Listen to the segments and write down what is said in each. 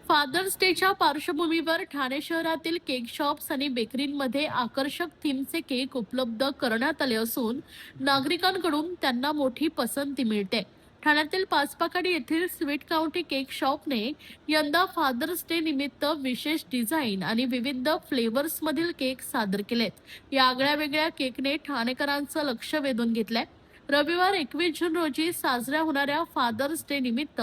Fathers डेच्या पार्श्वभूमीवर ठाणे शहरातील केक शॉप्स आणि बेकरींमध्ये आकर्षक थीमचे केक उपलब्ध करण्यात आले असून नागरिकांकडून त्यांना मोठी पसंती मिळते. ठाण्यातील पाचपाकाडी येथील स्वीट काउंटी केक शॉपने यंदा फादर्स डे निमित्त विशेष डिझाईन आणि विविध फ्लेवर्स मधील केक सादर केलेत. या आगळ्या वेगळ्या केकने ठाणेकरांचं लक्ष वेधून घेतलंय. रविवार 21 जून रोजी साजऱ्या होणाऱ्या फादर्स डे निमित्त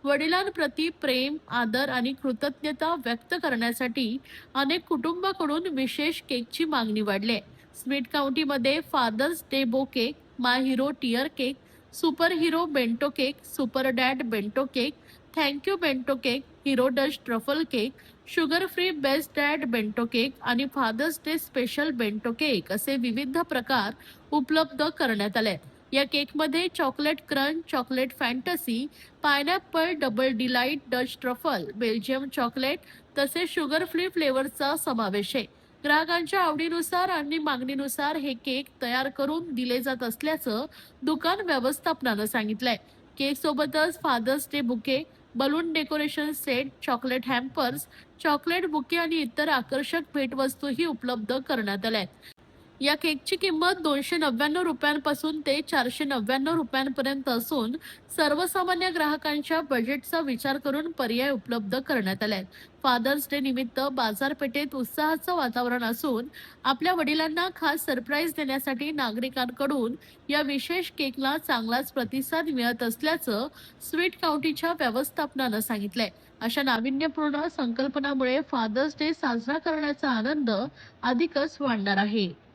वडिलांप्रती प्रेम, आदर आणि कृतज्ञता व्यक्त करण्यासाठी अनेक कुटुंबाकडून विशेष केकची मागणी वाढली आहे. स्वीट काउंटीमध्ये father's day bow cake, my hero tier cake, super hero bento cake, super dad bento cake, thank you bento cake, hero Dutch truffle cake, sugar free best dad bento cake आणि father's day special bento cake असे विविध प्रकार उपलब्ध करण्यात आले. या केकमध्ये chocolate crunch, chocolate fantasy, pineapple, double delight, Dutch truffle, Belgium chocolate तसेच शुगर फ्री फ्लेवरचा समावेश आहे. ग्राहकांच्या आवडीनुसार आणि मागणीनुसार हे केक तयार करून दिले जात असल्याचं दुकान व्यवस्थापनानं सांगितलंय. केक सोबतच father's day bouquet, balloon decoration set, chocolate hampers, chocolate bouquet आणि इतर आकर्षक भेटवस्तूही उपलब्ध करण्यात आल्या आहेत. या केकची किंमत 299 रुपयांपासून ते 499 रुपयांपर्यंत असून सर्वसामान्य ग्राहकांच्या बजेटचा विचार करून पर्याय उपलब्ध करण्यात आले आहेत. फादर्स डे निमित्त बाजारपेठेत उत्साहाचं वातावरण असून आपल्या वडिलांना खास सरप्राईज देण्यासाठी नागरिकांकडून या विशेष केकला चांगलाच प्रतिसाद मिळत असल्याचं स्वीट काउंटीच्या व्यवस्थापनानं सांगितलंय. अशा नाविन्यपूर्ण संकल्पनामुळे फादर्स डे साजरा करण्याचा आनंद अधिकच वाढणार आहे.